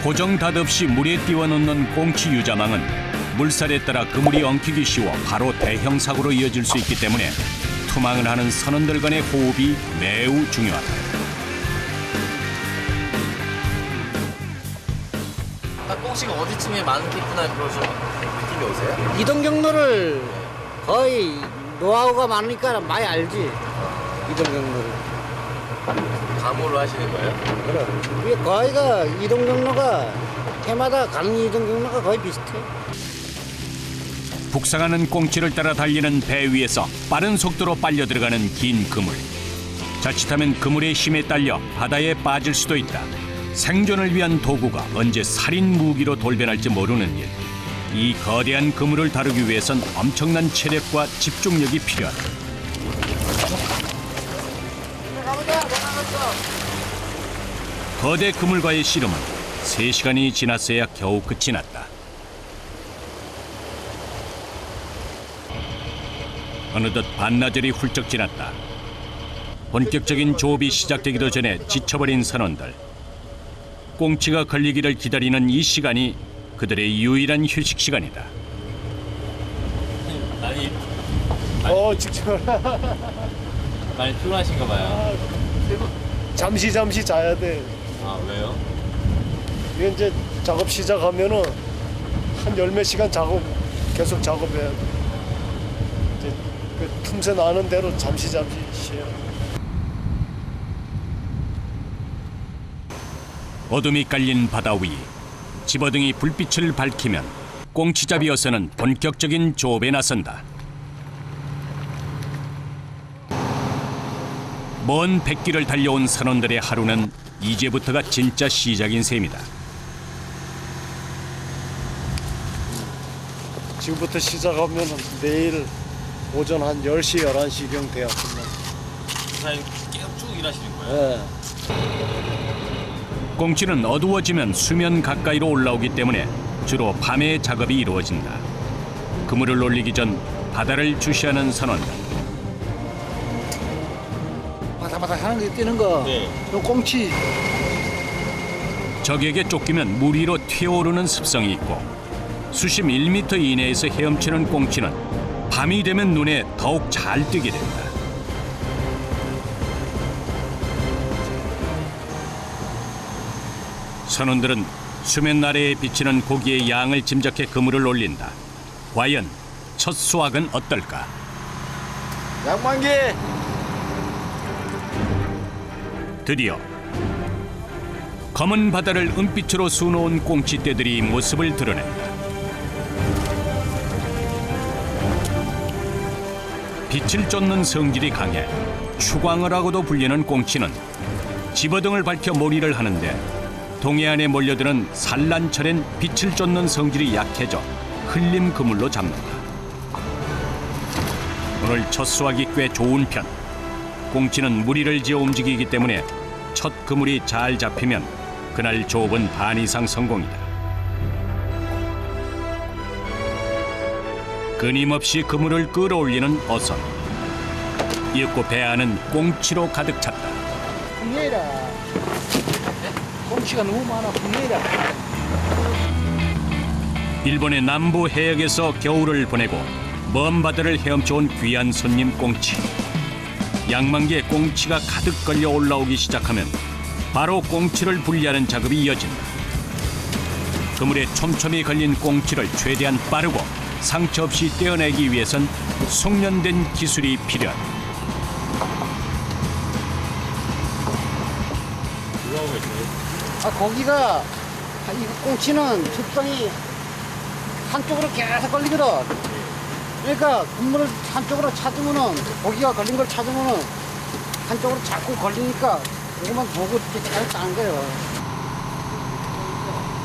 고정 닷 없이 물에 띄워놓는 꽁치 유자망은 물살에 따라 그물이 엉키기 쉬워 바로 대형 사고로 이어질 수 있기 때문에 투망을 하는 선원들 간의 호흡이 매우 중요하다. 꽁치가 어디쯤에 많겠구나 그런 좀 느낌이 오세요? 이동 경로를 거의 노하우가 많으니까 많이 알지. 이동 경로를. 감으로 하시는 거예요? 그럼 이게 거의가 이동 경로가 해마다 가는 이동 경로가 거의 비슷해. 북상하는 꽁치를 따라 달리는 배 위에서 빠른 속도로 빨려 들어가는 긴 그물. 자칫하면 그물의 힘에 딸려 바다에 빠질 수도 있다. 생존을 위한 도구가 언제 살인 무기로 돌변할지 모르는 일. 이 거대한 그물을 다루기 위해선 엄청난 체력과 집중력이 필요하다. 거대 그물과의 씨름은 3시간이 지났어야 겨우 끝이 났다. 어느덧 반나절이 훌쩍 지났다. 본격적인 조업이 시작되기도 전에 지쳐버린 선원들. 꽁치가 걸리기를 기다리는 이 시간이 그들의 유일한 휴식 시간이다. 직접 많이 피곤하신가 봐요. 잠시 자야 돼. 아 왜요? 이게 이제 작업 시작하면은 한 열 몇 시간 계속 작업해야 돼. 이제 그 틈새 나는 대로 잠시 쉬어야 돼. 어둠이 깔린 바다 위 집어등이 불빛을 밝히면 꽁치잡이어서는 본격적인 조업에 나선다. 먼 백길을 달려온 선원들의 하루는 이제부터가 진짜 시작인 셈이다. 지금부터 시작하면 내일 오전 한 10시, 11시경 돼야 끝나. 사장님 계속 쭉 일하시는 거예요? 네. 꽁치는 어두워지면 수면 가까이로 올라오기 때문에 주로 밤에 작업이 이루어진다. 그물을 올리기 전 바다를 주시하는 선원들. 바삭바삭 하는 게 뛰는 거. 네. 요 꽁치. 적에게 쫓기면 물 위로 튀어오르는 습성이 있고 수심 1m 이내에서 헤엄치는 꽁치는 밤이 되면 눈에 더욱 잘 띄게 된다. 선원들은 수면 아래에 비치는 고기의 양을 짐작해 그물을 올린다. 과연 첫 수확은 어떨까? 양만기! 드디어 검은 바다를 은빛으로 수놓은 꽁치떼들이 모습을 드러낸다. 빛을 쫓는 성질이 강해 추광어라고도 불리는 꽁치는 집어등을 밝혀 몰이를 하는데 동해안에 몰려드는 산란철엔 빛을 쫓는 성질이 약해져 흘림 그물로 잡는다. 오늘 첫 수확이 꽤 좋은 편. 꽁치는 무리를 지어 움직이기 때문에 첫 그물이 잘 잡히면 그날 조업은 반 이상 성공이다. 끊임없이 그물을 끌어올리는 어선. 이윽고 배 안은 꽁치로 가득 찼다. 분해라. 꽁치가 너무 많아. 분해라. 일본의 남부 해역에서 겨울을 보내고 먼 바다를 헤엄쳐온 귀한 손님 꽁치. 양만기에 꽁치가 가득 걸려 올라오기 시작하면 바로 꽁치를 분리하는 작업이 이어진다. 그물에 촘촘히 걸린 꽁치를 최대한 빠르고 상처 없이 떼어내기 위해선 숙련된 기술이 필요하다. 뭐하고 있어요? 고기가 이 꽁치는 습성이 한쪽으로 계속 걸리거든. 그러니까 국물을 한쪽으로 찾으면은 고기가 걸린 걸 찾으면은 한쪽으로 자꾸 걸리니까 이것만 보고 이렇게 잘 따는 거예요.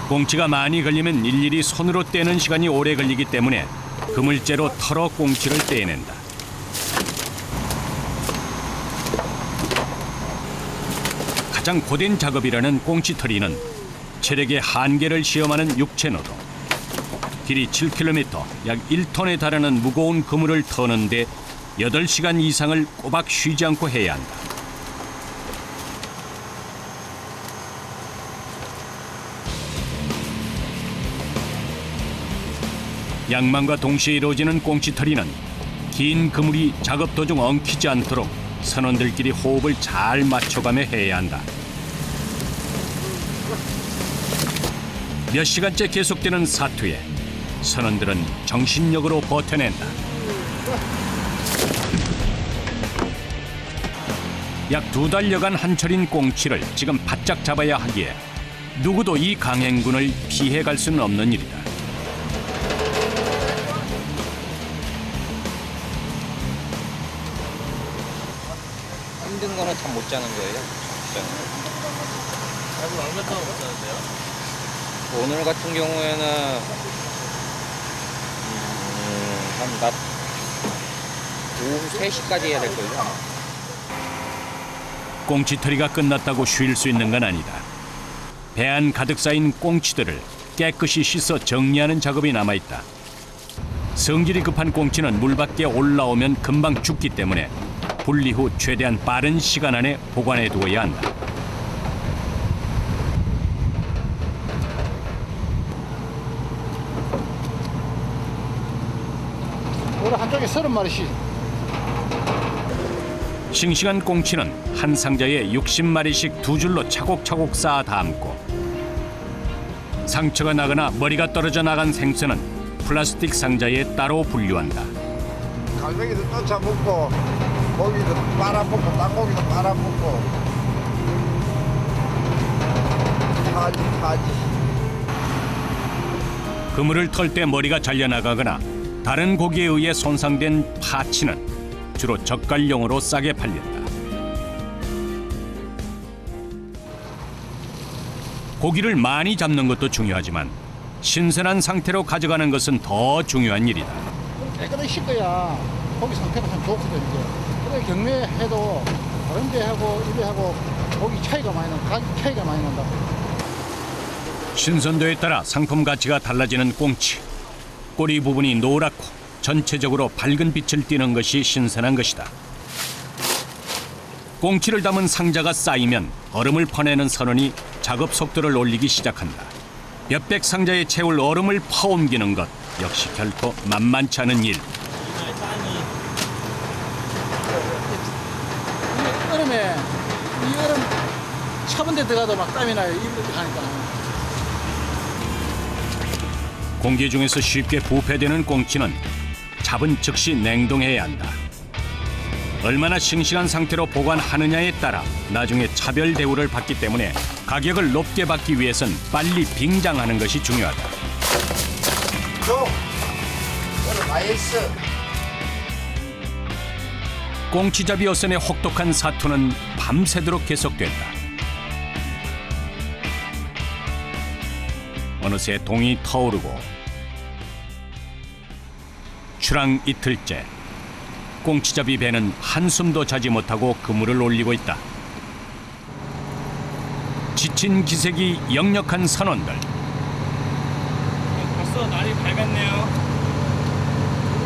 꽁치가 많이 걸리면 일일이 손으로 떼는 시간이 오래 걸리기 때문에 그물째로 털어 꽁치를 떼낸다. 가장 고된 작업이라는 꽁치털이는 체력의 한계를 시험하는 육체노동. 길이 7km, 약 1톤에 달하는 무거운 그물을 터는데 8시간 이상을 꼬박 쉬지 않고 해야 한다. 양망과 동시에 이루어지는 꽁치털이는 긴 그물이 작업 도중 엉키지 않도록 선원들끼리 호흡을 잘 맞춰가며 해야 한다. 몇 시간째 계속되는 사투에 선원들은 정신력으로 버텨낸다. 약 2달여간 한철인 꽁치를 지금 바짝 잡아야 하기에 누구도 이 강행군을 피해갈 수는 없는 일이다. 힘든 거는 잠 못 자는 거예요. 아직 왕몇 동안 못 자는데요? 오늘 같은 경우에는 한 낮 오후 3시까지 해야 될 거예요. 아마. 꽁치털이가 끝났다고 쉴 수 있는 건 아니다. 배 안 가득 쌓인 꽁치들을 깨끗이 씻어 정리하는 작업이 남아있다. 성질이 급한 꽁치는 물 밖에 올라오면 금방 죽기 때문에 분리 후 최대한 빠른 시간 안에 보관해 두어야 한다. 우리 한쪽에 30마리씩. 싱싱한 꽁치는 한 상자에 60마리씩 2줄로 차곡차곡 쌓아 담고 상처가 나거나 머리가 떨어져 나간 생선은 플라스틱 상자에 따로 분류한다. 갈매기도 쫓아먹고 고기도 빨아먹고 땅고기도 빨아먹고 타지. 그물을 털 때 머리가 잘려나가거나 다른 고기에 의해 손상된 파치는 주로 젓갈용으로 싸게 팔린다. 고기를 많이 잡는 것도 중요하지만 신선한 상태로 가져가는 것은 더 중요한 일이다. 깨끗이 씻어야 고기 상태가 참 좋거든. 이제. 그래 경매해도 다른 데하고 이래하고 고기 차이가 많이 나, 가격 차이가 많이 난다. 신선도에 따라 상품 가치가 달라지는 꽁치. 꼬리 부분이 노랗고 전체적으로 밝은 빛을 띠는 것이 신선한 것이다. 꽁치를 담은 상자가 쌓이면 얼음을 퍼내는 선원이 작업 속도를 올리기 시작한다. 몇백 상자에 채울 얼음을 퍼옮기는 것 역시 결코 만만치 않은 일. 이 얼음에 이 얼음 차분 데 들어가도 막 땀이 나요. 이렇게 하니까. 공기 중에서 쉽게 부패되는 꽁치는 잡은 즉시 냉동해야 한다. 얼마나 싱싱한 상태로 보관하느냐에 따라 나중에 차별 대우를 받기 때문에 가격을 높게 받기 위해선 빨리 빙장하는 것이 중요하다. 오늘 맛있어. 꽁치잡이 어선의 혹독한 사투는 밤새도록 계속된다. 어느새 동이 터오르고 출항 이틀째 꽁치잡이 배는 한숨도 자지 못하고 그물을 올리고 있다. 지친 기색이 역력한 선원들. 벌써 날이 밝았네요.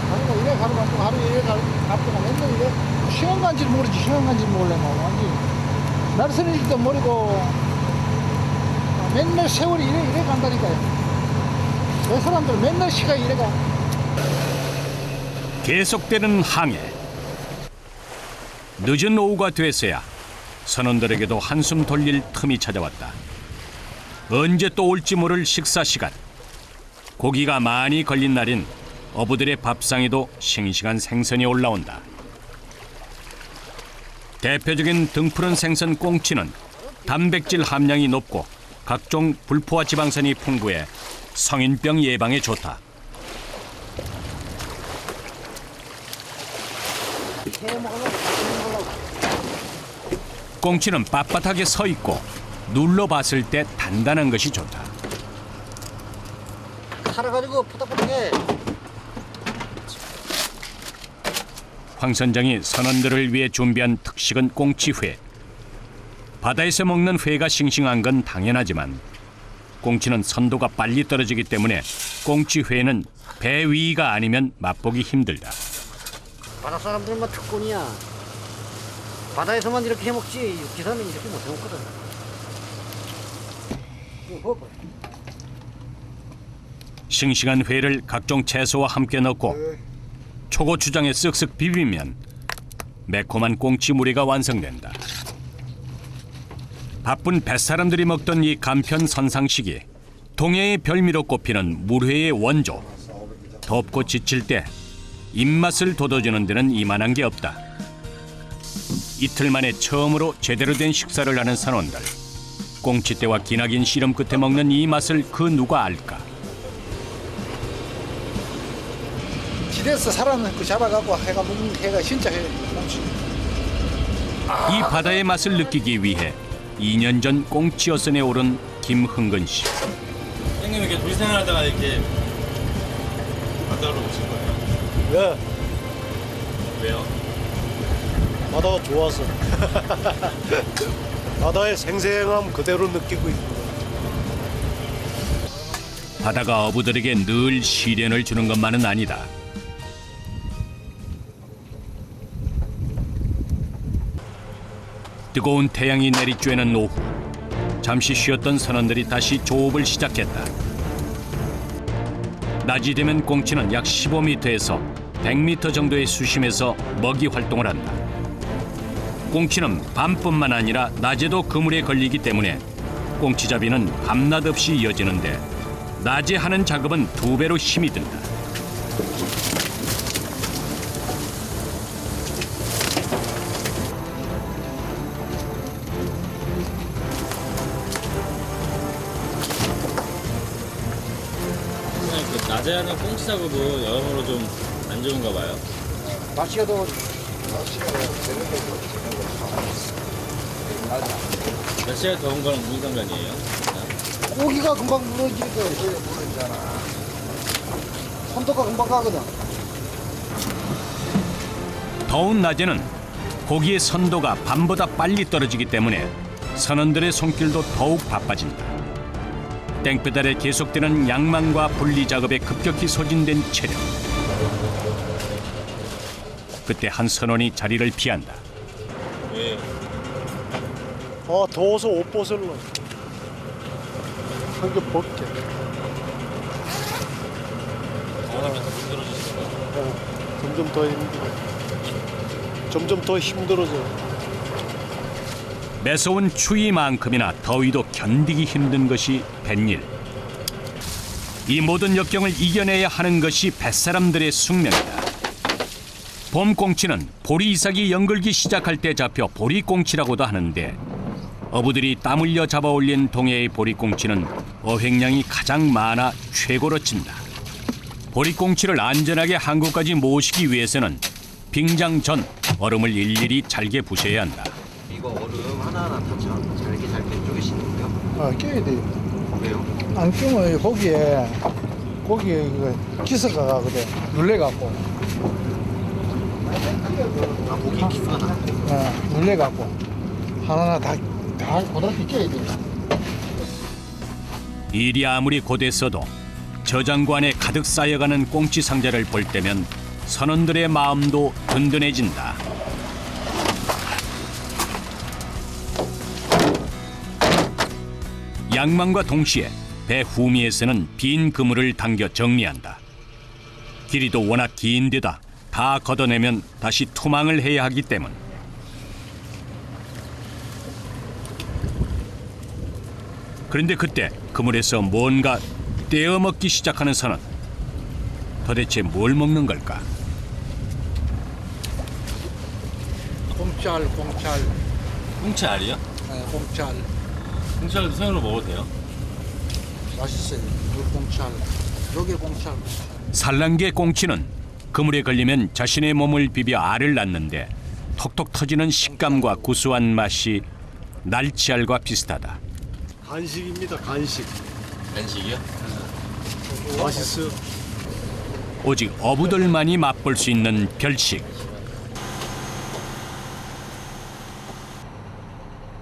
하루가 이래 하루 이래 가고 맨날 이래 시간 간지 모르지 시간 간지 몰래 뭐 완전 날선일지도 모르고 맨날 세월이 이래 간다니까요. 내 사람들은 맨날 시간이 이래 가. 계속되는 항해. 늦은 오후가 돼서야 선원들에게도 한숨 돌릴 틈이 찾아왔다. 언제 또 올지 모를 식사 시간. 고기가 많이 걸린 날인 어부들의 밥상에도 싱싱한 생선이 올라온다. 대표적인 등푸른 생선 꽁치는 단백질 함량이 높고 각종 불포화 지방산이 풍부해 성인병 예방에 좋다. 꽁치는 빳빳하게 서 있고 눌러봤을 때 단단한 것이 좋다. 살아가지고 푸덕푸덕해. 황 선장이 선원들을 위해 준비한 특식은 꽁치회. 바다에서 먹는 회가 싱싱한 건 당연하지만 꽁치는 선도가 빨리 떨어지기 때문에 꽁치회는 배 위가 아니면 맛보기 힘들다. 바다 사람들만 특권이야. 바다에서만 이렇게 해먹지 기사는 이렇게 못 해먹거든. 이거 봐봐. 싱싱한 회를 각종 채소와 함께 넣고 초고추장에 쓱쓱 비비면 매콤한 꽁치무리가 완성된다. 바쁜 뱃사람들이 먹던 이 간편 선상식이 동해의 별미로 꼽히는 물회의 원조. 덥고 지칠 때 입맛을 돋워주는 데는 이만한 게 없다. 이틀 만에 처음으로 제대로 된 식사를 하는 선원들. 꽁치대와 기나긴 씨름 끝에 먹는 이 맛을 그 누가 알까? 지대에서 살아는 그 잡아갖고 해가 먹는 해가 진짜 해. 꽁치. 이 바다의 맛을 느끼기 위해 2년 전 꽁치 어선에 오른 김흥근 씨. 형님 이렇게 도시 생활하다가 이렇게 바다로 오신 거예요? 왜? 왜요? 바다가 좋아서. 바다의 생생함 그대로 느끼고 있고. 바다가 어부들에게 늘 시련을 주는 것만은 아니다. 뜨거운 태양이 내리쬐는 오후, 잠시 쉬었던 선원들이 다시 조업을 시작했다. 낮이 되면 꽁치는 약 15m에서 100m 정도의 수심에서 먹이 활동을 한다. 꽁치는 밤뿐만 아니라 낮에도 그물에 걸리기 때문에 꽁치잡이는 밤낮 없이 이어지는데 낮에 하는 작업은 2배로 힘이 든다. 선생님 그 낮에 하는 꽁치 작업은 여러모로 좀 안 좋은가 봐요. 날씨가 더 날씨가 더운 거는 무슨 상관이에요? 고기가 금방 물어지니까 선도가 금방 가거든. 더운 낮에는 고기의 선도가 밤보다 빨리 떨어지기 때문에 선원들의 손길도 더욱 바빠진다. 땡볕 아래 계속되는 양망과 분리 작업에 급격히 소진된 체력. 그때 한 선원이 자리를 피한다. 왜? 아 더워서 옷 벗을러. 한 개 벗게. 더우면서 힘들어지시는 거예요? 점점 더 힘들어. 점점 더 힘들어져. 매서운 추위만큼이나 더위도 견디기 힘든 것이 뱃일. 이 모든 역경을 이겨내야 하는 것이 뱃사람들의 숙명이다. 봄 꽁치는 보리 이삭이 연글기 시작할 때 잡혀 보리꽁치라고도 하는데 어부들이 땀 흘려 잡아올린 동해의 보리꽁치는 어획량이 가장 많아 최고로 친다. 보리꽁치를 안전하게 한국까지 모시기 위해서는 빙장 전 얼음을 일일이 잘게 부셔야 한다. 이거 얼음 하나하나 다 잘게 쪼개시는 거예요? 아, 끼워야 돼요. 왜요? 안 끼우면 고기에 그 기스가 가거든. 눌려갖고. 아 고기 기스가 나? 눌려갖고. 하나하나 다 고등학교 끼워야 돼. 일이 아무리 고됐어도 저장고 안에 가득 쌓여가는 꽁치 상자를 볼 때면 선원들의 마음도 든든해진다. 양망과 동시에 배 후미에서는 빈 그물을 당겨 정리한다. 길이도 워낙 긴 데다 다 걷어내면 다시 투망을 해야 하기 때문. 그런데 그때 그물에서 뭔가 떼어먹기 시작하는 선원. 도대체 뭘 먹는 걸까? 꽁짤. 꽁치알이요? 꽁짤. 꽁치알도 생으로 먹어도 돼요? 맛있어요. 그 꽁짤. 여기 꽁짤. 산란계 꽁치는 그물에 걸리면 자신의 몸을 비벼 알을 낳는데 톡톡 터지는 식감과 구수한 맛이 날치알과 비슷하다. 간식입니다. 간식. 간식이요? 맛있어요. 오직 어부들만이 맛볼 수 있는 별식.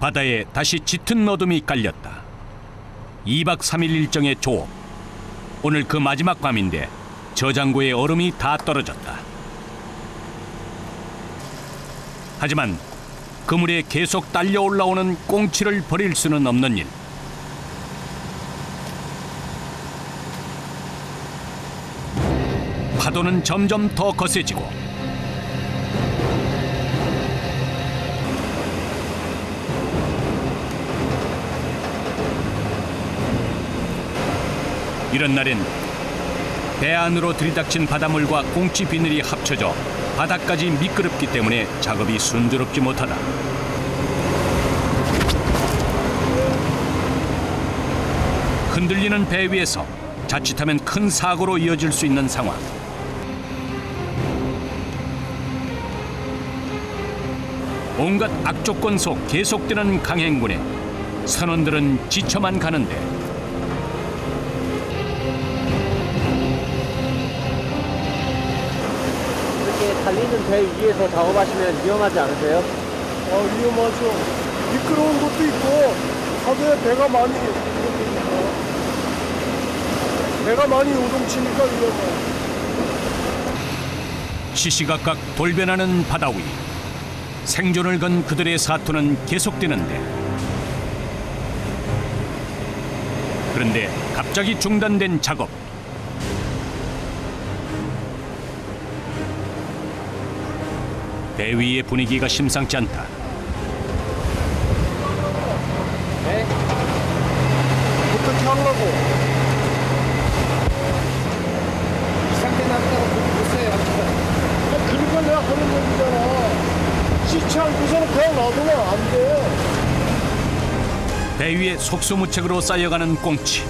바다에 다시 짙은 어둠이 깔렸다. 2박 3일 일정의 조업. 오늘 그 마지막 밤인데 저장고의 얼음이 다 떨어졌다. 하지만 그물에 계속 딸려 올라오는 꽁치를 버릴 수는 없는 일. 파도는 점점 더 거세지고 이런 날엔 배 안으로 들이닥친 바닷물과 꽁치 비늘이 합쳐져 바닥까지 미끄럽기 때문에 작업이 순조롭지 못하다. 흔들리는 배 위에서 자칫하면 큰 사고로 이어질 수 있는 상황. 온갖 악조건 속 계속되는 강행군에 선원들은 지쳐만 가는데 이렇게 달리는 배 위에서 작업하시면 위험하지 않으세요? 위험하죠. 미끄러운 것도 있고 하루에 배가 많이 요동치니까 위험해요. 시시각각 돌변하는 바다 위. 생존을 건 그들의 사투는 계속되는데 그런데 갑자기 중단된 작업. 배 위의 분위기가 심상치 않다. 어떻게 하려고? 이 상태 나보다고 못해요. 그러니까 내가 하는 얘기잖아. 씻지 않고서는 그냥 놔두면 안 돼. 배 위에 속수무책으로 쌓여가는 꽁치.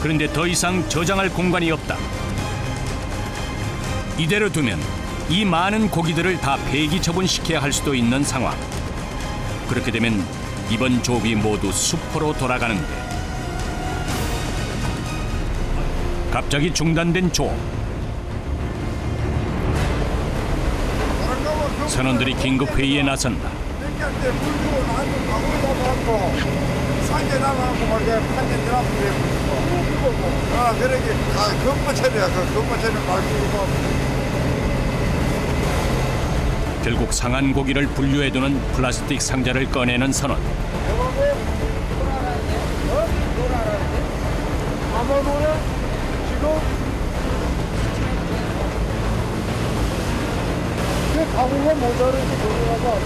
그런데 더 이상 저장할 공간이 없다. 이대로 두면 이 많은 고기들을 다 폐기 처분시켜야 할 수도 있는 상황. 그렇게 되면 이번 조업이 모두 수포로 돌아가는데 갑자기 중단된 조업. 선원들이 긴급 회의에 나선다. 때 물고 나한테 가고에다 놓고 산재 나가고 말게 판재 들어가고 그래. 그러게 금마차리야. 그 금마차리 말고 결국 상한 고기를 분류해두는 플라스틱 상자를 꺼내는 선원. 아마 노래 지금 그 가구가 모자라서 돌아가서 안 돼.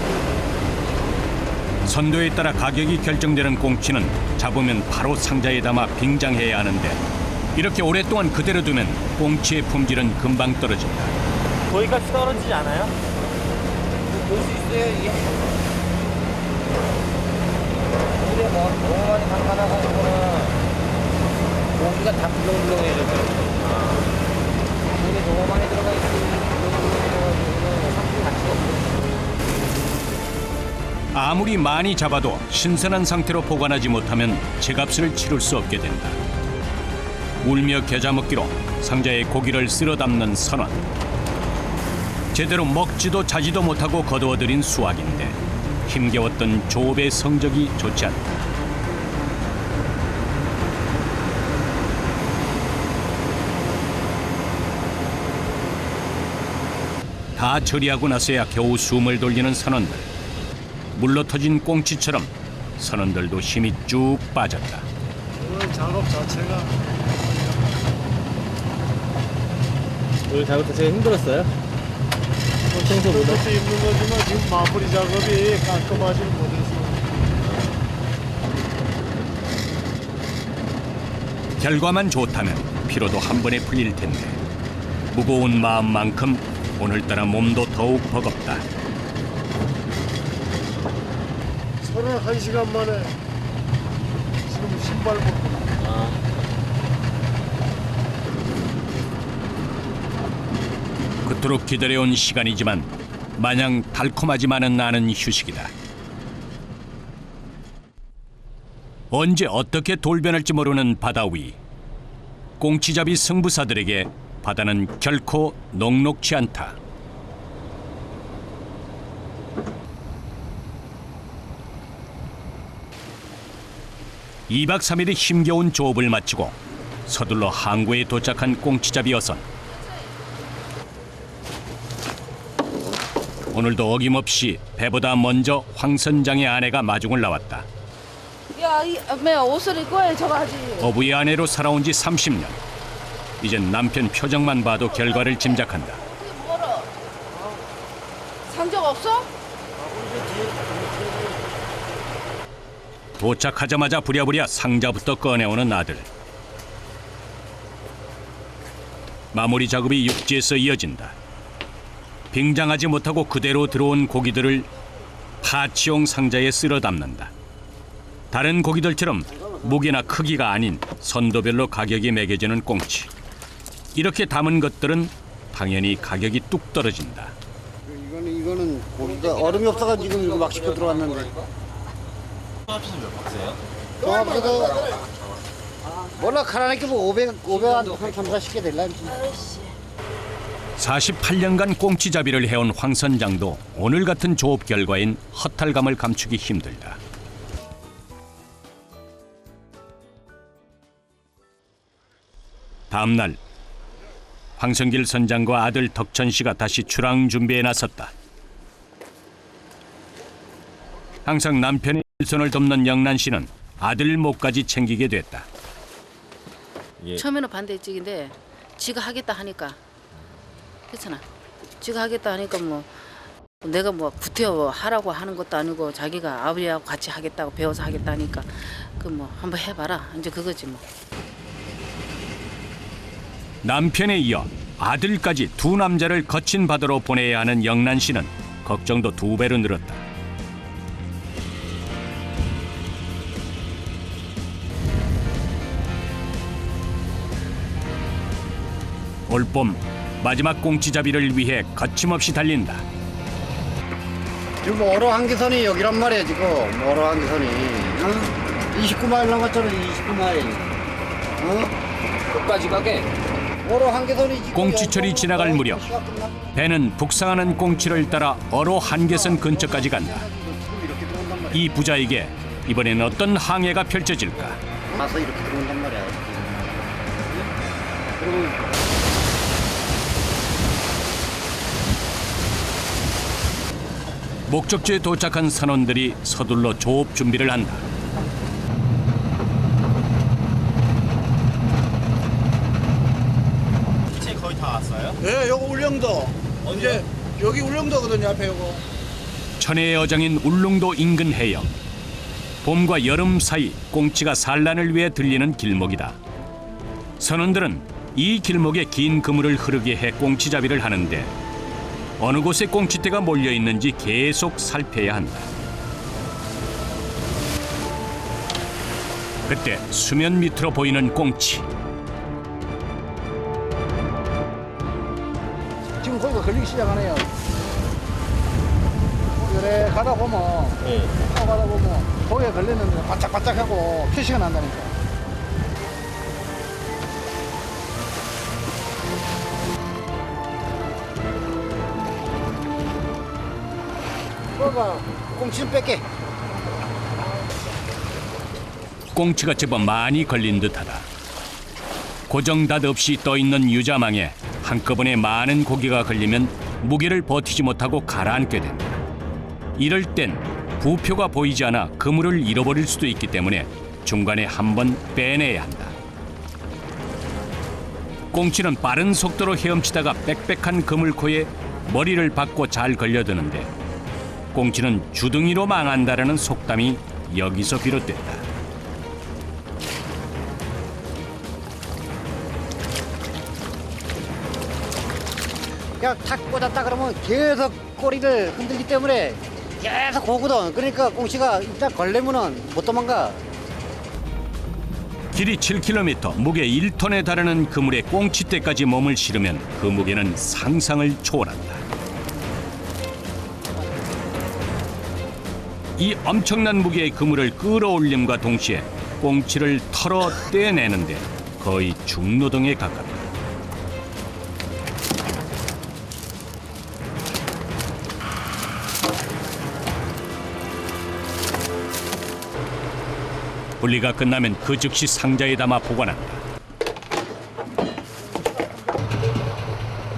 선도에 따라 가격이 결정되는 꽁치는 잡으면 바로 상자에 담아 빙장해야 하는데 이렇게 오랫동안 그대로 두면 꽁치의 품질은 금방 떨어진다. 거기까지 떨어지지 않아요? 볼 수 있어요 이게. 물에 너무 많이 담가놔가지고 고기가 다 불렁불렁해졌어요. 물에 너무 많이 들어가 있으면 불렁불렁해져가지고 상품 가치가 없어요. 아무리 많이 잡아도 신선한 상태로 보관하지 못하면 제값을 치를 수 없게 된다. 울며 겨자 먹기로 상자에 고기를 쓸어 담는 선원. 제대로 먹지도 자지도 못하고 거두어들인 수확인데 힘겨웠던 조업의 성적이 좋지 않다. 다 처리하고 나서야 겨우 숨을 돌리는 선원들. 물러 터진 꽁치처럼 선원들도 힘이 쭉 빠졌다. 오늘 작업 자체가 오늘 작업도 되게 힘들었어요? 청소보다? 그것도 있는 거지만 지금 마무리 작업이 깔끔하지 못해서 결과만 좋다면 피로도 한 번에 풀릴 텐데 무거운 마음만큼 오늘따라 몸도 더욱 버겁다. 31시간 만에 지금 신발 벗고 그토록 기다려온 시간이지만 마냥 달콤하지만은 않은 휴식이다. 언제 어떻게 돌변할지 모르는 바다 위. 꽁치잡이 승부사들에게 바다는 결코 녹록지 않다. 2박 3일의 힘겨운 조업을 마치고 서둘러 항구에 도착한 꽁치잡이 여선. 오늘도 어김없이 배보다 먼저 황 선장의 아내가 마중을 나왔다. 야, 매 옷을 입고 해, 저거 하지. 어부의 아내로 살아온 지 30년. 이젠 남편 표정만 봐도 결과를 짐작한다. 뭐라? 상적 없어? 도착하자마자 부랴부랴 상자부터 꺼내오는 아들. 마무리 작업이 육지에서 이어진다. 빙장하지 못하고 그대로 들어온 고기들을 파치용 상자에 쓸어 담는다. 다른 고기들처럼 무게나 크기가 아닌 선도별로 가격이 매겨지는 꽁치. 이렇게 담은 것들은 당연히 가격이 뚝 떨어진다. 이거는 고기가 얼음이 없어가지고 지금 이거 막 싣고 들어왔는데. 합쳐서 몇 박스예요? 종합해서 몰라 가라니까 뭐 500 한 3, 40개 될란지. 48년간 꽁치잡이를 해온 황 선장도 오늘 같은 조업 결과엔 허탈감을 감추기 힘들다. 다음 날 황성길 선장과 아들 덕천 씨가 다시 출항 준비에 나섰다. 항상 남편의 일손을 돕는 영란 씨는 아들 목까지 챙기게 됐다. 처음에는 반대쪽인데 지가 하겠다 하니까 그렇잖아. 지가 하겠다 하니까 뭐 내가 뭐 구태여 하라고 하는 것도 아니고 자기가 아버지하고 같이 하겠다고 배워서 하겠다 하니까 그 뭐 한번 해봐라. 이제 그거지 뭐. 남편에 이어 아들까지 두 남자를 거친 바다로 보내야 하는 영란 씨는 걱정도 2배로 늘었다. 올봄 마지막 꽁치잡이를 위해 거침없이 달린다. 지금 어로 한계선이 여기란 말이야 지금. 어로 한계선이. 응? 29마일 남았잖아 29마일. 응? 끝까지 가게. 어로 한계선이 지금. 꽁치철이 지나갈 무렵 배는 북상하는 꽁치를 따라 어로 한계선 근처까지 간다. 이 부자에게 이번엔 어떤 항해가 펼쳐질까? 와서 이렇게 들어온단 말이야. 그리고 목적지에 도착한 선원들이 서둘러 조업 준비를 한다. 이제 거의 다 왔어요? 예, 요거 울릉도. 이제 여기 울릉도거든요, 앞에 요거. 천혜의 어장인 울릉도 인근 해역. 봄과 여름 사이 꽁치가 산란을 위해 들리는 길목이다. 선원들은 이 길목에 긴 그물을 흐르게 해 꽁치잡이를 하는데 어느 곳에 꽁치떼가 몰려 있는지 계속 살펴야 한다. 그때 수면 밑으로 보이는 꽁치. 지금 거기가 걸리기 시작하네요. 그래 가다 보면 가다 보면 거기에 걸렸는데 바짝바짝하고 표시가 난다니까. 뭐가 꽁치는 뺄게. 꽁치가 제법 많이 걸린 듯하다. 고정닷 없이 떠있는 유자망에 한꺼번에 많은 고기가 걸리면 무게를 버티지 못하고 가라앉게 된다. 이럴 땐 부표가 보이지 않아 그물을 잃어버릴 수도 있기 때문에 중간에 한번 빼내야 한다. 꽁치는 빠른 속도로 헤엄치다가 빽빽한 그물코에 머리를 박고 잘 걸려드는데 꽁치는 주둥이로 망한다라는 속담이 여기서 비롯됐다. 그냥 탁 꽂았다 그러면 계속 꼬리를 흔들기 때문에 계속 오거든. 그러니까 꽁치가 일단 걸리면은 못 도망가. 길이 7km, 무게 1톤에 달하는 그물에 꽁치떼까지 몸을 실으면 그 무게는 상상을 초월한다. 이 엄청난 무게의 그물을 끌어올림과 동시에 꽁치를 털어 떼내는데 거의 중노동에 가깝다. 분리가 끝나면 그 즉시 상자에 담아 보관한다.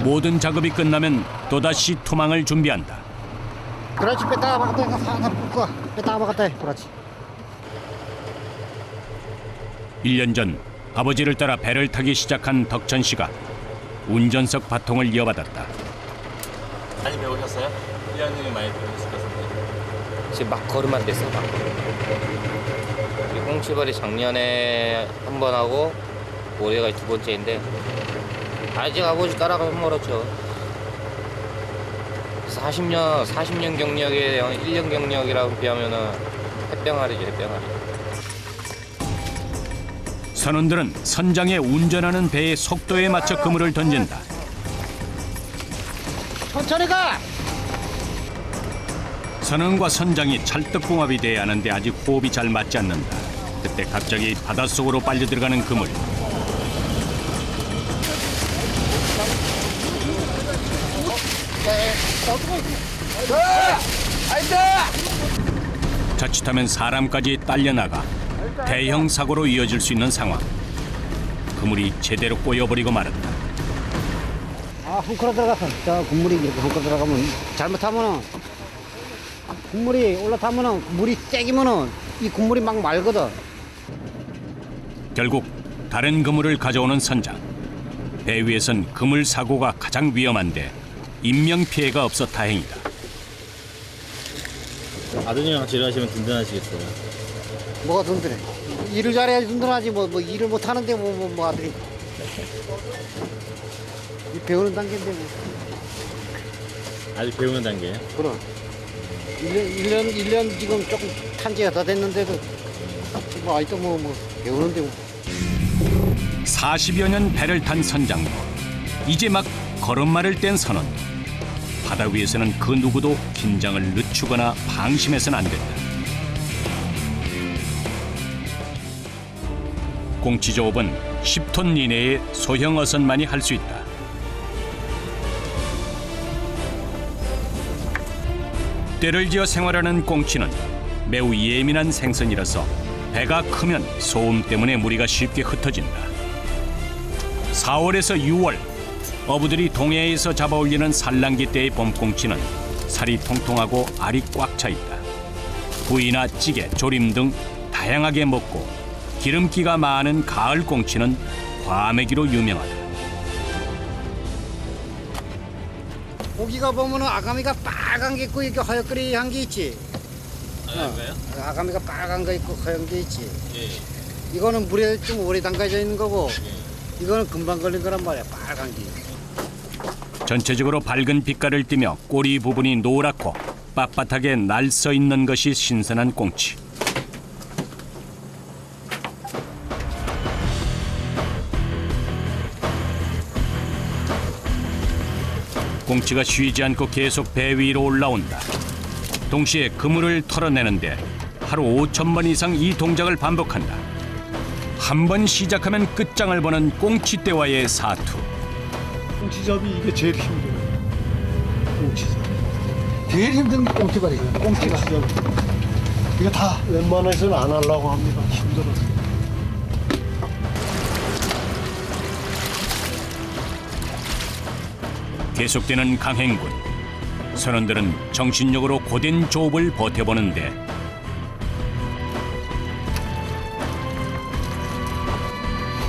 모든 작업이 끝나면 또다시 투망을 준비한다. 그렇지 뺐다가 박았다 살살 붓고 뺐다가 박았다 그렇지. 1년 전 아버지를 따라 배를 타기 시작한 덕천 씨가 운전석 바통을 이어받았다. 많이 배우셨어요? 1년이 많이 배우셨을 것 같은데. 지금 막 걸음만 됐어. 막. 이 꽁치벌이 작년에 한 번 하고 올해가 2번째인데 아직 아버지 따라가면 멀었죠. 40년 경력에 1년 경력이라고 비하면은 햇병아리죠, 햇병아리. 선원들은 선장에 운전하는 배의 속도에 맞춰 그물을 던진다. 천천히 가! 선원과 선장이 찰떡궁합이 돼야 하는데 아직 호흡이 잘 맞지 않는다. 그때 갑자기 바닷속으로 빨려 들어가는 그물. 자칫하면 사람까지 딸려나가 대형 사고로 이어질 수 있는 상황. 그물이 제대로 꼬여버리고 말았다. 아, 헝클어 들어가서 저 국물이 이렇게 헝클어 들어가면 잘못하면은 국물이 올라타면은 물이 세기면은 이 국물이 막 말거든. 결국 다른 그물을 가져오는 선장. 배 위에선 그물 사고가 가장 위험한데 인명 피해가 없어 다행이다. 아드님이랑 일하시면 든든하시겠어요. 뭐가 든든해? 일을 잘해야지 든든하지 뭐 일을 못 하는데 뭐 아들이 이 배우는 단계인데 뭐. 아직 배우는 단계예요? 그럼 1년 지금 조금 탄 지가 다 됐는데도 뭐 아직도 뭐 배우는데 뭐. 40여 년 배를 탄 선장도 이제 막 걸음마를 뗀 선원도 바다 위에서는 그 누구도 긴장을 늦추거나 방심해서는 안 된다. 꽁치 조업은 10톤 이내의 소형 어선만이 할 수 있다. 때를 지어 생활하는 꽁치는 매우 예민한 생선이라서 배가 크면 소음 때문에 무리가 쉽게 흩어진다. 4월에서 6월 어부들이 동해에서 잡아올리는 산란기 때의 봄꽁치는 살이 통통하고 알이 꽉 차 있다. 구이나 찌개, 조림 등 다양하게 먹고 기름기가 많은 가을 꽁치는 과메기로 유명하다. 고기가 보면은 아가미가 빨간 게 있고 이렇게 허옇거리한 게 있지. 아가미가 빨간 거 있고 허연 게 있지. 이거는 물에 좀 오래 담가져 있는 거고 이거는 금방 걸린 거란 말이야, 빨간 게. 전체적으로 밝은 빛깔을 띠며 꼬리 부분이 노랗고 빳빳하게 날서 있는 것이 신선한 꽁치. 꽁치가 쉬지 않고 계속 배 위로 올라온다. 동시에 그물을 털어내는데 하루 5,000번 이상 이 동작을 반복한다. 한 번 시작하면 끝장을 보는 꽁치떼와의 사투. 꽁치잡이 이게 제일 힘들어요. 꽁치잡이. 제일 힘든 게 꽁치발이에요. 꽁치가. 이거 다 웬만해서는 안 하려고 합니다. 힘들어서. 계속되는 강행군. 선원들은 정신력으로 고된 조업을 버텨보는데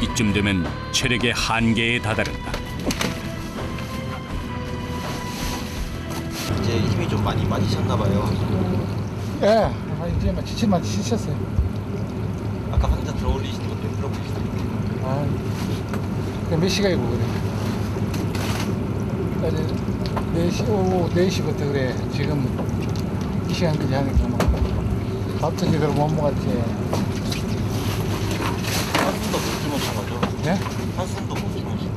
이쯤 되면 체력의 한계에 다다른다. 이제 힘이 좀 많이 빠지셨나 봐요. 예, 이제 막 지칠만 지쳤어요. 아까 혼자 들어올리시는 것도 힘들어 보이시던데. 몇 시간이고 그래. 어제 4시, 오후 4시부터 그래. 지금 이 시간까지 하니까 뭐 밥도 제대로 못 먹었지. 한숨도 못 주무신 거죠? 예? 한숨도 못 주무신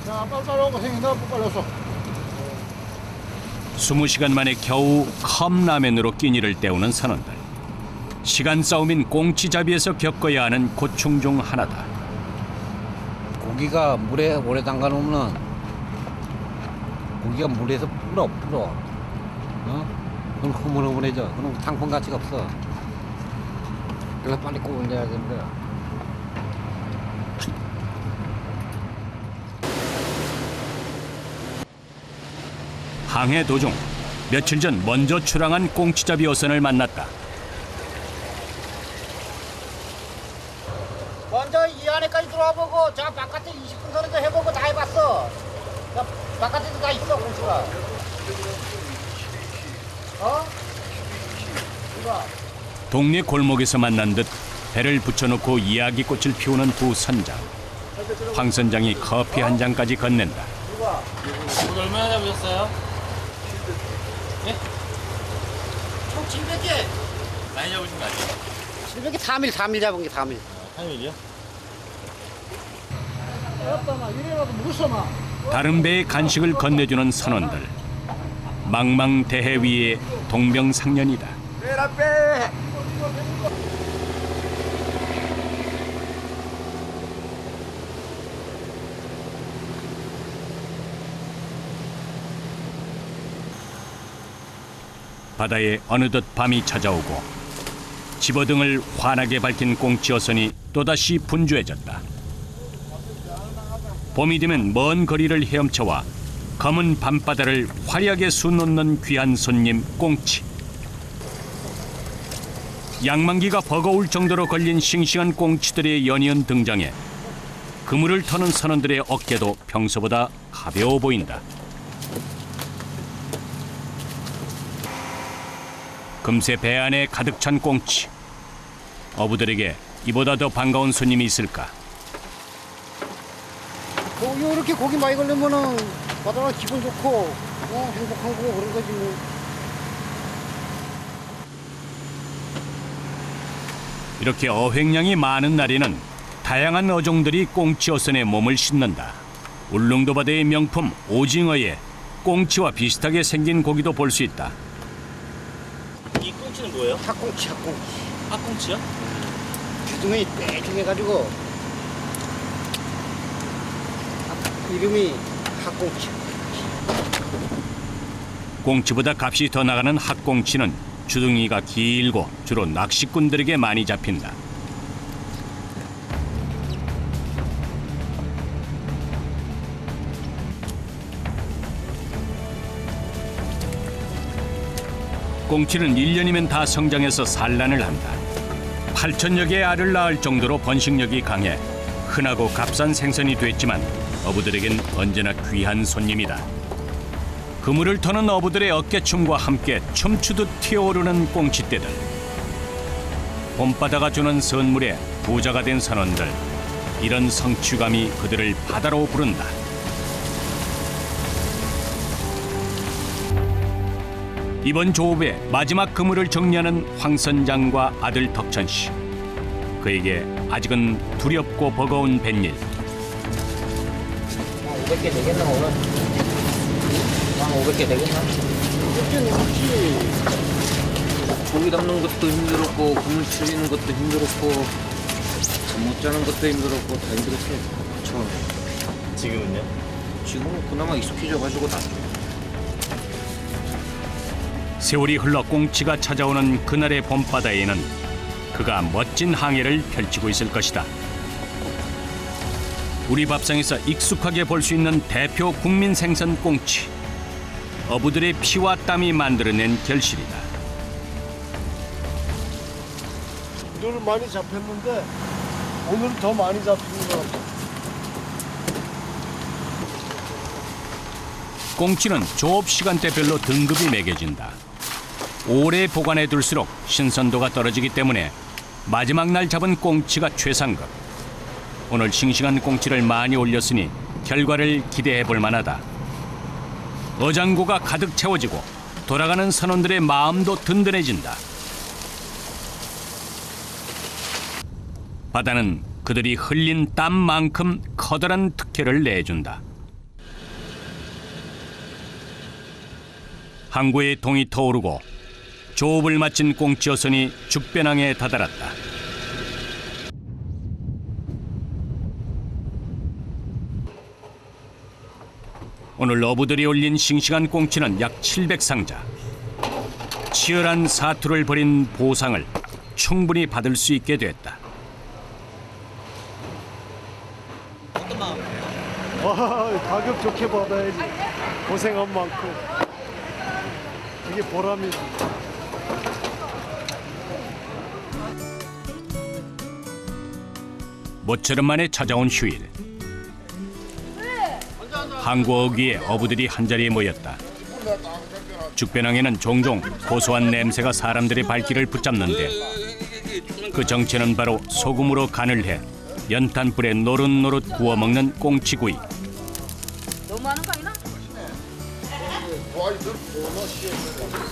자, 빨리 오고 생긴 너 빨리 왔어. 20시간 만에 겨우 컵라면으로 끼니를 때우는 선원들. 시간 싸움인 꽁치잡이에서 겪어야 하는 고충 중 하나다. 고기가 물에 오래 담가 놓으면 고기가 물에서 불어. 그럼 흐물흐물해져. 그럼 상품 가치가 없어. 그래서 빨리 구워내야 되는데. 항해 도중 며칠 전 먼저 출항한 꽁치잡이 어선을 만났다. 먼저 이 안에까지 들어와 보고 저 바깥에 20분 선에도 해보고 다 해봤어. 저 바깥에도 다 있어 공수가. 어? 이거. 동네 골목에서 만난 듯 배를 붙여놓고 이야기꽃을 피우는 두 선장. 황 선장이 커피 한 잔까지 건넨다. 오늘 얼마나 잡으셨어요? 총 700개. 많이 잡으신 거 아니에요? 700개 3일 잡은 게 3일. 3일이요? 이래라도 무서워. 다른 배에 간식을 건네주는 선원들. 망망대해 위에 동병상련이다. 빼라 빼. 바다에 어느덧 밤이 찾아오고 집어등을 환하게 밝힌 꽁치 어선이 또다시 분주해졌다. 봄이 되면 먼 거리를 헤엄쳐와 검은 밤바다를 화려하게 수놓는 귀한 손님 꽁치. 양만기가 버거울 정도로 걸린 싱싱한 꽁치들의 연이은 등장에 그물을 터는 선원들의 어깨도 평소보다 가벼워 보인다. 금세 배 안에 가득 찬 꽁치. 어부들에게 이보다 더 반가운 손님이 있을까? 이렇게 고기 많이 걸리면은 바다가 기분 좋고 행복한 거고 그런 거지 뭐. 이렇게 어획량이 많은 날에는 다양한 어종들이 꽁치 어선에 몸을 싣는다. 울릉도 바다의 명품 오징어에 꽁치와 비슷하게 생긴 고기도 볼 수 있다. 이 꽁치는 뭐예요? 학꽁치. 핫꽁치요? 주둥이 빼죽해가지고 이름이 학꽁치. 꽁치보다 값이 더 나가는 핫꽁치는 주둥이가 길고 주로 낚시꾼들에게 많이 잡힌다. 꽁치는 1년이면 다 성장해서 산란을 한다. 8천여 개의 알을 낳을 정도로 번식력이 강해 흔하고 값싼 생선이 됐지만 어부들에겐 언제나 귀한 손님이다. 그물을 터는 어부들의 어깨춤과 함께 춤추듯 튀어오르는 꽁치떼들. 봄바다가 주는 선물에 부자가 된 선원들. 이런 성취감이 그들을 바다로 부른다. 이번 조업의 마지막 그물을 정리하는 황 선장과 아들 덕천 씨. 그에게 아직은 두렵고 버거운 뱃일. 500개 되겠나 오늘? 한 500개 되겠나? 고기 담는 것도 힘들었고 그물 치는 것도 힘들었고 잠 못 자는 것도 힘들었고 다 힘들었어요. 처음에. 지금은요? 지금은 그나마 익숙해져가지고 낫죠. 세월이 흘러 꽁치가 찾아오는 그날의 봄바다에는 그가 멋진 항해를 펼치고 있을 것이다. 우리 밥상에서 익숙하게 볼 수 있는 대표 국민 생선 꽁치. 어부들의 피와 땀이 만들어낸 결실이다. 늘 많이 잡혔는데 오늘 더 많이 잡히는 것 같아요. 꽁치는 조업 시간대별로 등급이 매겨진다. 오래 보관해둘수록 신선도가 떨어지기 때문에 마지막 날 잡은 꽁치가 최상급. 오늘 싱싱한 꽁치를 많이 올렸으니 결과를 기대해볼 만하다. 어장고가 가득 채워지고 돌아가는 선원들의 마음도 든든해진다. 바다는 그들이 흘린 땀만큼 커다란 특혜를 내준다. 항구에 동이 터오르고 조업을 마친 꽁치 어선이 죽변항에 다다랐다. 오늘 어부들이 올린 싱싱한 꽁치는 약 700상자. 치열한 사투를 벌인 보상을 충분히 받을 수 있게 됐다. 와, 가격 좋게 받아야지. 고생한 만큼. 이게 보람이지. 모처럼 만에 찾아온 휴일. 항구 어귀에 어부들이 한자리에 모였다. 죽배낭에는 종종 고소한 냄새가 사람들의 발길을 붙잡는데 그 정체는 바로 소금으로 간을 해 연탄불에 노릇노릇 구워 먹는 꽁치구이. 너무하는 거 아니나?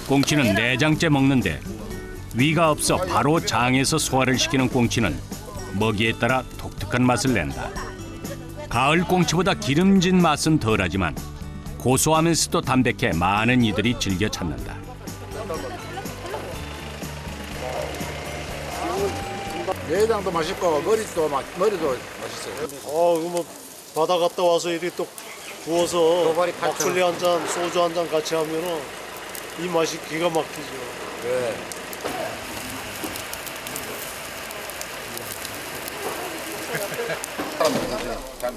꽁치는 내장째 먹는데 위가 없어 바로 장에서 소화를 시키는 꽁치는 먹이에 따라 독특한 맛을 낸다. 가을 꽁치보다 기름진 맛은 덜하지만 고소하면서도 담백해 많은 이들이 즐겨 찾는다. 내장도 맛있고 머리도 맛있어요. 이거 뭐 바다 갔다 와서 이리 또 구워서 막걸리 한 잔, 소주 한 잔 같이 하면은 이 맛이 기가 막히죠. 네.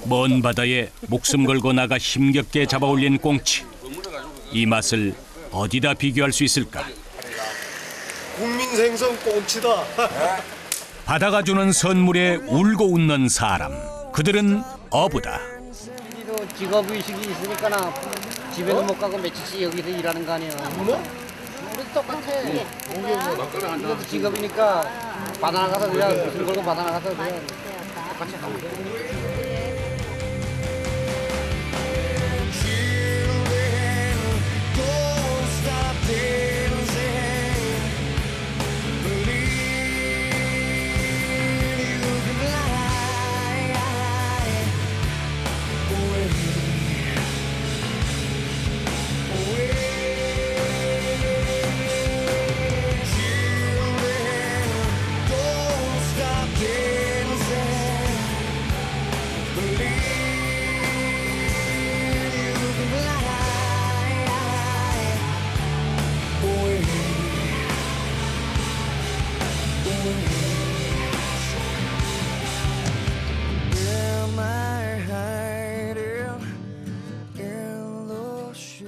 먼 바다에 목숨 걸고 나가 힘겹게 잡아올린 꽁치. 이 맛을 어디다 비교할 수 있을까? 국민 생선 꽁치다. 바다가 주는 선물에 울고 웃는 사람. 그들은 어부다. 우리도 직업의식이 있으니까 집에는 못 가고 며칠씩 여기서 일하는 거 아니야. 우리도 똑같아. 우리도 직업이니까 바다 나가서 그냥 무슨 걸고 바다 나가서 그냥 똑같이 하면 돼. Believe